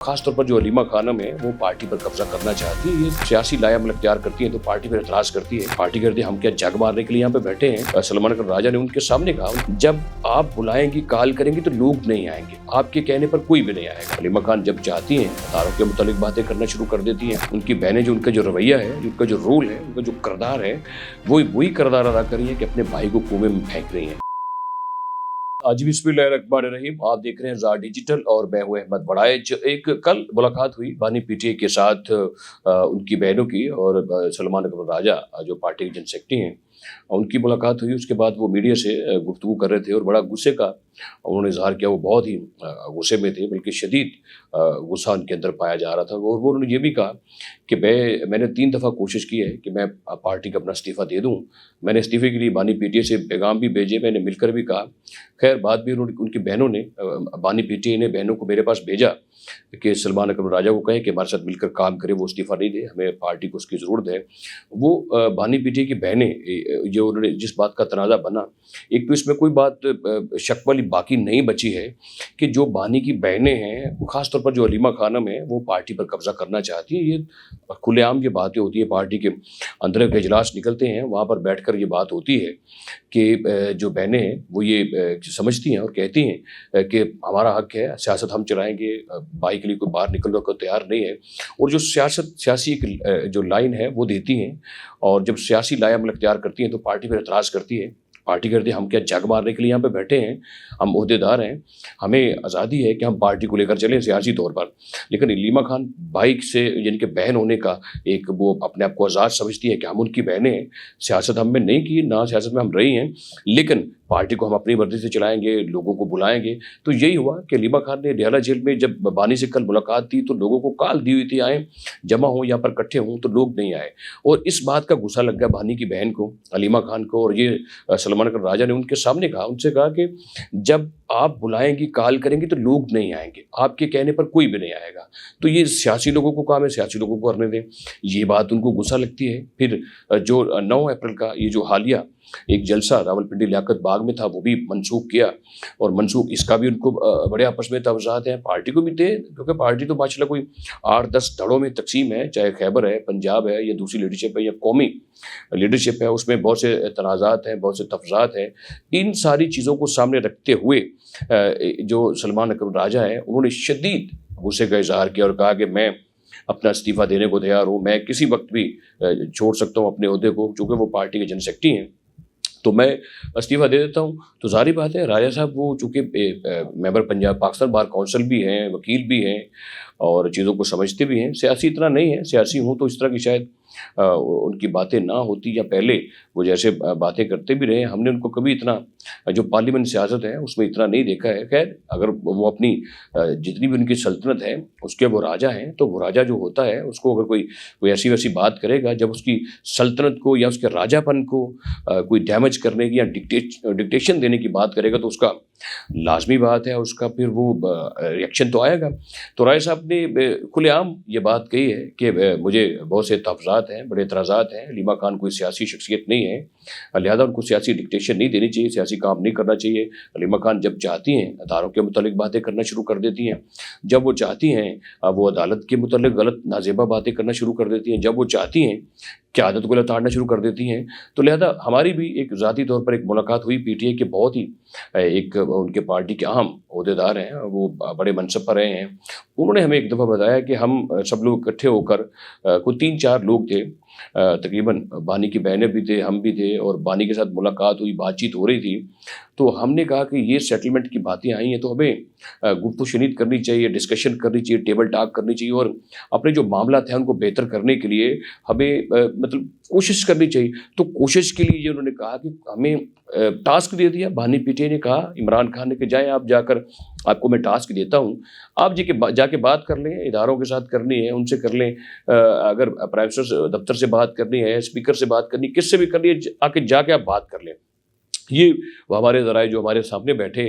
खास तौर पर जो हलीमा खानम है वो पार्टी पर कब्जा करना चाहती है। ये सियासी लायामल अख्तियार करती है तो पार्टी पर एतराज करती है। पार्टी कहती है हम क्या जग मारने के लिए यहाँ पे बैठे हैं। सलमान अकबर राजा ने उनके सामने कहा जब आप बुलाएंगी कॉल करेंगी तो लोग नहीं आएंगे, आपके कहने पर कोई भी नहीं आएगा। हलीमा खान जब चाहती हैं अदारों के मुतालिक बातें करना शुरू कर देती हैं। उनकी बहनें जो उनका जो रवैया है, उनका जो रोल है, उनका जो किरदार है, वो वही किरदार अदा कर रही है कि अपने भाई को कुएं में फेंक रही है। आज बिस्मिल्लाहिर्रहमानिर्रहीम, आप देख रहे हैं ज़ा डिजिटल और मैं हूं अहमद बड़ाइच। एक कल मुलाकात हुई बानी पीटीआई के साथ उनकी बहनों की और सलमान अकबर राजा जो पार्टी के जनरल सेक्रेटरी हैं उनकी मुलाकात हुई। उसके बाद वो मीडिया से गुफ्तगू कर रहे थे और बड़ा गुस्से का उन्होंने इजहार किया। वो बहुत ही गुस्से में थे, बल्कि शदीद गुस्सा उनके अंदर पाया जा रहा था। और वो उन्होंने ये भी कहा कि मैंने 3 दफ़ा कोशिश की है कि मैं पार्टी का अपना इस्तीफ़ा दे दूँ। मैंने इस्तीफ़े के लिए बानी पीटीआई से पैगाम भी भेजे, मैंने मिलकर भी कहा। खैर बाद भी उनकी बहनों ने, बानी पीटीआई ने बहनों को मेरे पास भेजा कि सलमान अकबर राजा को कहें कि हमारे साथ मिलकर काम करे, वो इस्तीफ़ा नहीं दे, हमें पार्टी को उसकी ज़रूरत है। वो बानी पीटीआई की बहनें जो उन्होंने जिस बात का तनाज़ा बना, एक तो इसमें कोई बात शक वाली बाकी नहीं बची है कि जो बानी की बहनें हैं, ख़ास तौर पर जो हलीमा खानम है, वो पार्टी पर कब्ज़ा करना चाहती है। ये खुलेआम ये बातें होती हैं, पार्टी के अंदर के इजलास निकलते हैं, वहाँ पर बैठकर ये बात होती है कि जो बहनें हैं वो ये समझती हैं और कहती हैं कि हमारा हक है, सियासत हम चलाएंगे, भाई के लिए कोई बाहर निकलने को तैयार नहीं है। और जो सियासी एक जो लाइन है वो देती हैं, और जब सियासी लायामल अख्तियार करती हैं तो पार्टी पर एतराज़ करती है। पार्टी कहती है हम क्या जग मारने के लिए यहाँ पे बैठे हैं, हम ओहदेदार हैं, हमें आज़ादी है कि हम पार्टी को लेकर चलें सियासी तौर पर। लेकिन हलीमा खान भाई से यानी कि बहन होने का एक वो अपने आप को आज़ाद समझती है कि हम उनकी बहनें हैं, सियासत हम में नहीं की, ना सियासत में हम रही हैं, लेकिन पार्टी को हम अपनी मर्जी से चलाएंगे, लोगों को बुलाएंगे। तो यही हुआ कि हलीमा खान ने डेरा जेल में जब बानी से कल मुलाकात थी तो लोगों को कॉल दी हुई थी आए जमा हों, यहाँ पर इकट्ठे हों, तो लोग नहीं आए। और इस बात का गुस्सा लग गया बानी की बहन को, हलीमा खान को। और ये सलमान अकबर राजा ने उनके सामने कहा, उनसे कहा कि जब आप बुलाएंगी कॉल करेंगी तो लोग नहीं आएंगे, आपके कहने पर कोई भी नहीं आएगा। तो ये सियासी लोगों को काम है, सियासी लोगों को करने दें। ये बात उनको गुस्सा लगती है। फिर जो 9 अप्रैल का ये जो हालिया एक जलसा रावलपिंडी लियाकत बाग में था वो भी मनसूख किया, और मनसूख इसका भी उनको बड़े आपस में तवज़ात हैं, पार्टी को भी थे, क्योंकि पार्टी तो माशाल्लाह कोई 8-10 धड़ों में तकसीम है, चाहे खैबर है, पंजाब है, या दूसरी लीडरशिप है, या कौमी लीडरशिप है, उसमें बहुत से तनाज़ात हैं, बहुत से तफज़ात हैं। इन सारी चीज़ों को सामने रखते हुए जो सलमान अकबर राजा है उन्होंने शदीद गुस्से का इजहार किया और कहा कि मैं अपना इस्तीफ़ा देने को तैयार हूँ, मैं किसी वक्त भी छोड़ सकता हूँ अपने ओहदे को, चूँकि वो पार्टी के जनरल सेक्रेटरी हैं, तो मैं इस्तीफ़ा दे देता हूँ। तो ज़ाहिर बात है राजा साहब वो चूँकि member Punjab Pakistan bar council भी हैं, वकील भी हैं और चीज़ों को समझते भी हैं, सियासी इतना नहीं है। सियासी हूँ तो इस तरह की शायद उनकी बातें ना होती, या पहले वो जैसे बातें करते भी रहे, हमने उनको कभी इतना जो पार्लियामेंट सियासत है उसमें इतना नहीं देखा है। खैर अगर वो अपनी जितनी भी उनकी सल्तनत है उसके वो राजा हैं, तो वो राजा जो होता है उसको अगर कोई ऐसी वैसी बात करेगा, जब उसकी सल्तनत को या उसके राजापन को कोई डैमेज करने की या डिक्टेशन देने की बात करेगा तो उसका लाजमी बात है, उसका फिर वो रिएक्शन तो आएगा। तो राय साहब ने खुलेआम ये बात कही है कि मुझे बहुत से तफज़ात हैं, बड़े एतराज़ात हैं, हलीमा खान कोई सियासी शख्सियत नहीं है, लिहाजा उनको सियासी डिक्टेशन नहीं देनी चाहिए, सियासी काम नहीं करना चाहिए। हलीमा खान जब चाहती हैं अदारों के मुतालिक बातें करना शुरू कर देती हैं, जब वो चाहती हैं वो अदालत के मुतालिक गलत नाजेबा बातें करना शुरू कर देती हैं, जब वो चाहती हैं क़यादत को लताड़ना शुरू कर देती हैं। तो लिहाजा हमारी भी एक ज़ाती तौर पर एक मुलाकात हुई पीटीआई के बहुत ही एक उनके पार्टी के अहम ओहदेदार हैं, वो बड़े मनसब पर रहे हैं। उन्होंने हमें एक दफ़ा बताया कि हम सब लोग इकट्ठे होकर कोई 3-4 लोग थे, तकरीबन बानी की बहनें भी थे, हम भी थे, और बानी के साथ मुलाकात हुई, बातचीत हो रही थी। तो हमने कहा कि ये सेटलमेंट की बातें आई हैं तो हमें गुफ्तगू शनीद करनी चाहिए, डिस्कशन करनी चाहिए, टेबल टॉक करनी चाहिए, और अपने जो मामला हैं उनको बेहतर करने के लिए हमें मतलब कोशिश करनी चाहिए। तो कोशिश के लिए ये उन्होंने कहा कि हमें टास्क दे दिया। बानी पीटीआई ने कहा इमरान खान ने कि जाएँ आप जाकर, आपको मैं टास्क देता हूँ, आप जाके बात कर लें, इदारों के साथ करनी है उनसे कर लें, अगर प्राइम मिनिस्टर दफ्तर से बात करनी है, स्पीकर से बात करनी, किससे भी करनी है, आके जाके आप बात कर लें। ये हमारे ज़राए जो हमारे सामने बैठे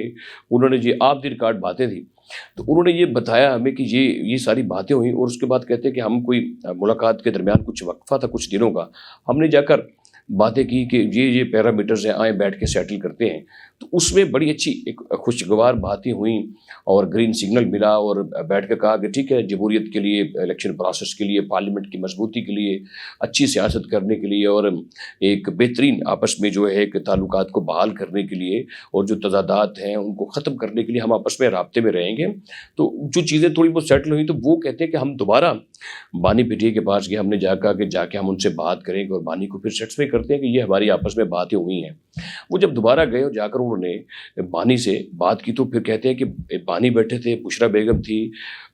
उन्होंने ये ऑफ द रिकॉर्ड बातें थी, तो उन्होंने ये बताया हमें कि ये सारी बातें हुई। और उसके बाद कहते हैं कि हम कोई मुलाकात के दरमियान कुछ वक्फा था कुछ दिनों का, हमने जाकर باتیں کی کہ یہ پیرامیٹرز ہیں، آئیں بیٹھ کے سیٹل کرتے ہیں، تو اس میں بڑی اچھی ایک خوشگوار باتیں ہوئیں اور گرین سگنل ملا، اور بیٹھ کے کہا کہ ٹھیک ہے، جمہوریت کے لیے، الیکشن پروسیس کے لیے، پارلیمنٹ کی مضبوطی کے لیے، اچھی سیاست کرنے کے لیے، اور ایک بہترین آپس میں جو ہے ایک تعلقات کو بحال کرنے کے لیے، اور جو تضادات ہیں ان کو ختم کرنے کے لیے ہم آپس میں رابطے میں رہیں گے۔ تو جو چیزیں تھوڑی بہت سیٹل ہوئی تو وہ کہتے ہیں کہ ہم دوبارہ بانی پی ٹی اے کے پاس گئے، ہم نے جا کے ہم ان سے بات کریں گے، اور بانی کو پھر سیٹسفائی کرتے ہیں کہ یہ ہماری آپس میں باتیں ہوئی ہیں۔ وہ جب دوبارہ گئے اور جا کر انہوں نے بانی سے بات کی تو پھر کہتے ہیں کہ بانی بیٹھے تھے، بشرا بیگم تھی،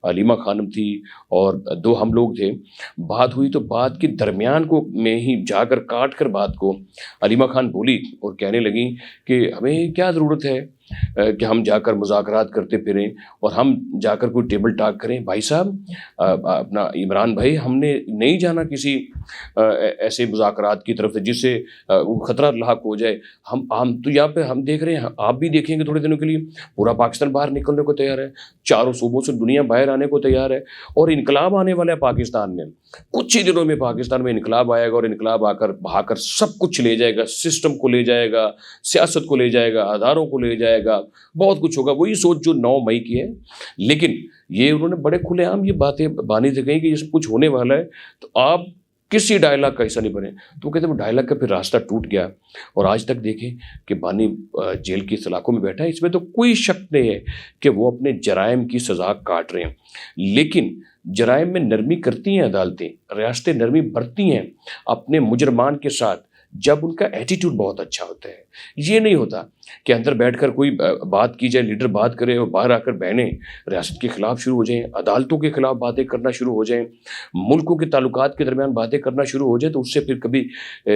علیمہ خانم تھی، اور دو ہم لوگ تھے۔ بات ہوئی تو بات کے درمیان کو میں ہی جا کر کاٹ کر بات کو علیمہ خان بولی اور کہنے لگیں کہ ہمیں کیا ضرورت ہے کہ ہم جا کر مذاکرات کرتے پھریں اور ہم جا کر کوئی ٹیبل ٹاک کریں۔ بھائی صاحب، اپنا عمران بھائی، ہم نے نہیں جانا کسی ایسے مذاکرات کی طرف سے جس سے خطرہ لاحق ہو جائے۔ ہم تو یہاں پہ ہم دیکھ رہے ہیں، آپ بھی دیکھیں گے تھوڑے دنوں کے لیے پورا پاکستان باہر نکلنے کو تیار ہے، چاروں صوبوں سے دنیا باہر آنے کو تیار ہے، اور انقلاب آنے والا ہے پاکستان میں۔ کچھ ہی دنوں میں پاکستان میں انقلاب آئے گا، اور انقلاب آ کر بہا کر سب کچھ لے جائے گا، سسٹم کو لے جائے گا، سیاست کو لے جائے گا، اداروں کو لے جائے گا، بہت کچھ ہوگا۔ وہی سوچ جو 9 مئی کی ہے، لیکن یہ انہوں نے بڑے کھلے عام یہ باتیں بانی سے کہیں کہ یہ سب کچھ ہونے والا ہے، تو آپ کسی ڈائلاگ کا حصہ نہیں بنے۔ تو وہ کہتے ہیں وہ ڈائلاگ کا پھر راستہ ٹوٹ گیا، اور آج تک دیکھیں کہ بانی جیل کی سلاخوں میں بیٹھا ہے۔ اس میں تو کوئی شک نہیں ہے کہ وہ اپنے جرائم کی سزا کاٹ رہے ہیں، لیکن جرائم میں نرمی کرتی ہیں عدالتیں، ریاستیں نرمی برتتی ہیں اپنے مجرمان کے ساتھ جب ان کا ایٹیٹیوڈ بہت اچھا ہوتا ہے۔ یہ نہیں ہوتا کہ اندر بیٹھ کر کوئی بات کی جائے، لیڈر بات کرے اور باہر آ کر بہنیں ریاست کے خلاف شروع ہو جائیں، عدالتوں کے خلاف باتیں کرنا شروع ہو جائیں، ملکوں کے تعلقات کے درمیان باتیں کرنا شروع ہو جائے، تو اس سے پھر کبھی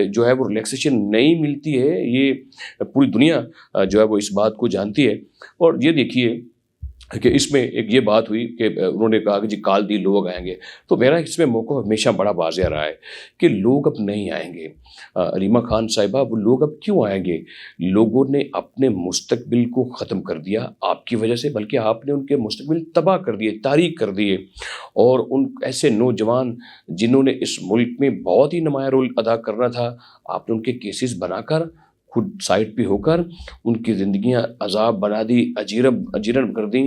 جو ہے وہ ریلیکسیشن نہیں ملتی ہے۔ یہ پوری دنیا جو ہے وہ اس بات کو جانتی ہے۔ اور یہ دیکھیے کہ اس میں ایک یہ بات ہوئی کہ انہوں نے کہا کہ جی کال دی لوگ آئیں گے، تو میرا اس میں موقع ہمیشہ بڑا واضح رہا ہے کہ لوگ اب نہیں آئیں گے۔ علیمہ خان صاحبہ، وہ لوگ اب کیوں آئیں گے؟ لوگوں نے اپنے مستقبل کو ختم کر دیا آپ کی وجہ سے، بلکہ آپ نے ان کے مستقبل تباہ کر دیے، تاریک کر دیے، اور ان ایسے نوجوان جنہوں نے اس ملک میں بہت ہی نمایاں رول ادا کرنا تھا، آپ نے ان کے کیسز بنا کر خود سائٹ پہ ہو کر ان کی زندگیاں عذاب بنا دی، اجیرن کر دیں،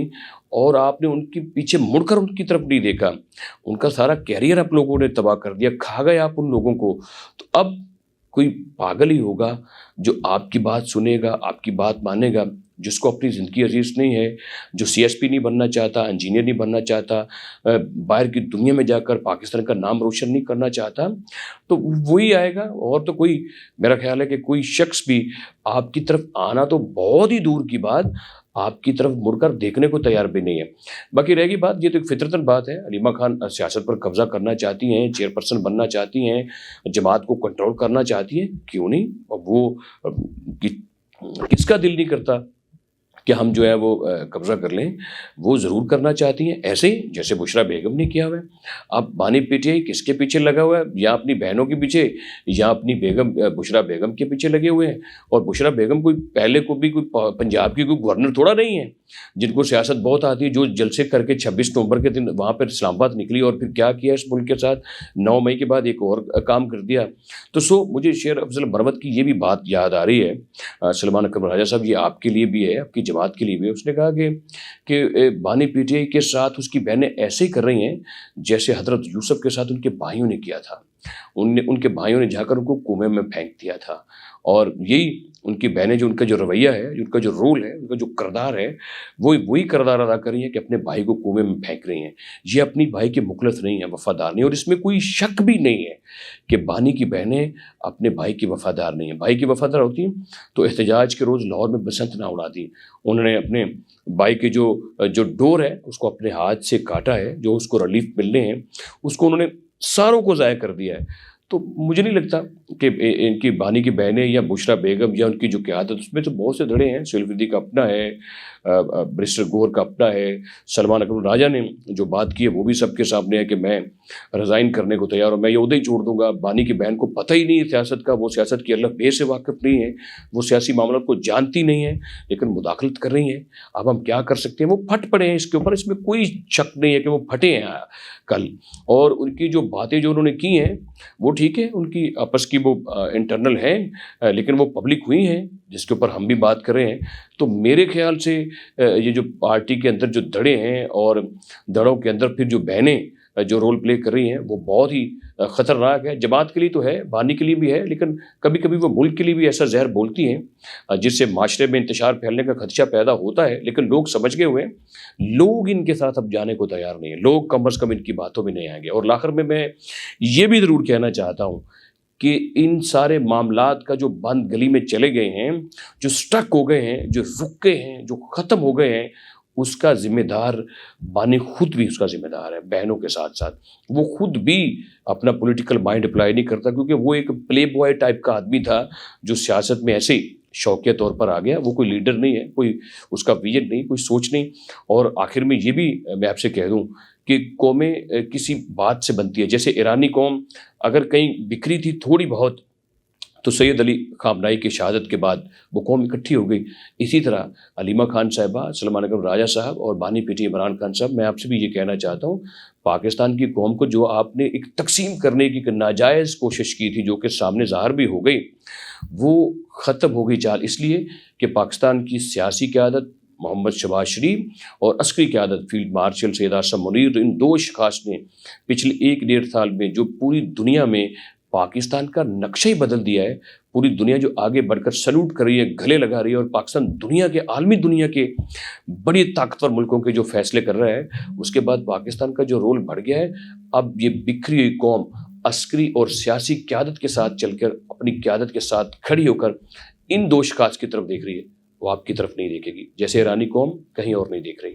اور آپ نے ان کے پیچھے مڑ کر ان کی طرف نہیں دیکھا۔ ان کا سارا کیریئر آپ لوگوں نے تباہ کر دیا، کھا گئے آپ ان لوگوں کو۔ تو اب کوئی پاگل ہی ہوگا جو آپ کی بات سنے گا، آپ کی بات مانے گا، جس کو اپنی زندگی عزیز نہیں ہے، جو سی ایس پی نہیں بننا چاہتا، انجینئر نہیں بننا چاہتا، باہر کی دنیا میں جا کر پاکستان کا نام روشن نہیں کرنا چاہتا، تو وہی آئے گا۔ اور تو کوئی، میرا خیال ہے کہ کوئی شخص بھی آپ کی طرف آنا تو بہت ہی دور کی بات، آپ کی طرف مڑ کر دیکھنے کو تیار بھی نہیں ہے۔ باقی رہ گئی بات، یہ تو ایک فطرتاً بات ہے، علیمہ خان سیاست پر قبضہ کرنا چاہتی ہیں، چیئرپرسن بننا چاہتی ہیں، جماعت کو کنٹرول کرنا چاہتی ہیں، کیوں نہیں؟ وہ کس کا دل نہیں کرتا کہ ہم جو ہے وہ قبضہ کر لیں؟ وہ ضرور کرنا چاہتی ہیں، ایسے ہی جیسے بشرا بیگم نے کیا ہوا ہے۔ اب بانی پی ٹی آئی کس کے پیچھے لگا ہوا ہے؟ یا اپنی بہنوں کے پیچھے، یا اپنی بیگم بشرا بیگم کے پیچھے لگے ہوئے ہیں۔ اور بشرا بیگم کوئی پہلے کو بھی کوئی پنجاب کی کوئی گورنر تھوڑا نہیں ہے جن کو سیاست بہت آتی ہے، جو جلسے کر کے 26 نومبر کے دن وہاں پر اسلام آباد نکلی، اور پھر کیا کیا اس ملک کے ساتھ، 9 مئی کے بعد ایک اور کام کر دیا۔ تو مجھے شیر افضل مروت کی یہ بھی بات یاد آ رہی ہے، سلمان اکرم راجہ صاحب، یہ آپ کے لیے بھی ہے، آپ کی جماعت کے لیے بھی ہے۔ اس نے کہا کہ بانی پی ٹی آئی کے ساتھ اس کی بہنیں ایسے ہی کر رہی ہیں جیسے حضرت یوسف کے ساتھ ان کے بھائیوں نے کیا تھا۔ ان کے بھائیوں نے جا کر ان کو کنویں میں پھینک دیا تھا، اور یہی ان کی بہنیں، جو ان کا جو رویہ ہے، ان کا جو رول ہے، ان کا جو کردار ہے، وہی کردار ادا کر رہی ہیں کہ اپنے بھائی کو کنویں میں پھینک رہی ہیں۔ یہ اپنی بھائی کے مخلص نہیں ہیں، وفادار نہیں، اور اس میں کوئی شک بھی نہیں ہے کہ بانی کی بہنیں اپنے بھائی کی وفادار نہیں ہیں۔ بھائی کی وفادار ہوتی ہیں تو احتجاج کے روز لاہور میں بسنت نہ اڑاتی۔ انہوں نے اپنے بھائی کے جو ڈور ہے اس کو اپنے ہاتھ سے کاٹا ہے، جو اس کو ریلیف ملنے ہیں اس کو انہوں نے ساروں کو ضائع کر دیا ہے۔ تو مجھے نہیں لگتا کہ ان کی بانی کی بہنیں یا بشرا بیگم یا ان کی جو قیادت، اس میں تو بہت سے دھڑے ہیں، سیلف الدین کا اپنا ہے، बैरिस्टर गौहर का अपना है, सलमान अकबर राजा ने जो बात की है वो भी सबके सामने है कि मैं रिज़ाइन करने को तैयार हूँ, मैं ये उहदा ही छोड़ दूंगा। बानी की बहन को पता ही नहीं है सियासत का, वो सियासत की अल्लाह बे से वाकिफ़ नहीं है, वो सियासी मामलों को जानती नहीं है, लेकिन मुदाखलत कर रही हैं। अब हम क्या कर सकते हैं? वो फट पड़े हैं इसके ऊपर, इसमें कोई शक नहीं है कि वो फटे हैं कल। और उनकी जो बातें जो उन्होंने की हैं वो ठीक है, उनकी आपस की वो इंटरनल हैं, लेकिन वो पब्लिक हुई हैं जिसके ऊपर हम भी बात कर रहे हैं। तो मेरे ख्याल से ये जो पार्टी के अंदर जो दड़े हैं और दड़ों के अंदर फिर जो बहनें जो रोल प्ले कर रही हैं वो बहुत ही ख़तरनाक है। जमात के लिए तो है, बानी के लिए भी है, लेकिन कभी कभी वो मुल्क के लिए भी ऐसा जहर बोलती हैं जिससे माशरे में इंतशार फैलने का खदशा पैदा होता है। लेकिन लोग समझ गए हुए हैं, लोग इनके साथ अब जाने को तैयार नहीं है, लोग कम अज़ कम इनकी बातों में नहीं आएंगे। और आखिर में मैं ये भी ज़रूर कहना चाहता हूँ कि इन सारे मामलात का जो बंद गली में चले गए हैं, जो स्टक हो गए हैं, जो रुक गए हैं, जो ख़त्म हो गए हैं, उसका ज़िम्मेदार बानी खुद भी उसका ज़िम्मेदार है। बहनों के साथ साथ वो खुद भी अपना पॉलिटिकल माइंड अप्लाई नहीं करता, क्योंकि वो एक प्ले बॉय टाइप का आदमी था जो सियासत में ऐसे ही शौकिया तौर पर आ गया। वो कोई लीडर नहीं है, कोई उसका विजन नहीं, कोई सोच नहीं। और आखिर में ये भी मैं आपसे कह दूं कि कौमें किसी बात से बनती है। जैसे ईरानी कौम अगर कहीं बिखरी थी थोड़ी बहुत, तो सैयद अली खामनाई की शहादत के बाद वो कौम इकट्ठी हो गई। इसी तरह अलीमा खान साहिबा, सलमान अकबर राजा साहब और बानी पीटी इमरान खान साहब, मैं आपसे भी ये कहना चाहता हूँ, पाकिस्तान की कौम को जो आपने एक तकसीम करने की नाजायज़ कोशिश की थी, जो कि सामने ज़ाहिर भी हो गई, वो ख़त्म हो गई चाल। इसलिए कि पाकिस्तान की सियासी क़यादत मोहम्मद शहबाज शरीफ और अस्करी क़यादत फील्ड मार्शल सैयद आसिम मुनीर, इन दो अशख़ास ने पिछले 1-1.5 साल में जो पूरी दुनिया में पाकिस्तान का नक्शा ही बदल दिया है। पूरी दुनिया जो आगे बढ़कर सल्यूट कर रही है, गले लगा रही है, और पाकिस्तान दुनिया के आलमी दुनिया के बड़ी ताकतवर मुल्कों के जो फैसले कर रहा है, उसके बाद पाकिस्तान का जो रोल बढ़ गया है। अब ये बिखरी हुई कौम अस्करी और सियासी क़यादत के साथ चलकर, अपनी क़यादत के साथ खड़ी होकर इन दो अशख़ास की तरफ देख रही है, वो आपकी तरफ नहीं देखेगी, जैसे ईरानी कौम कहीं और नहीं देख रही।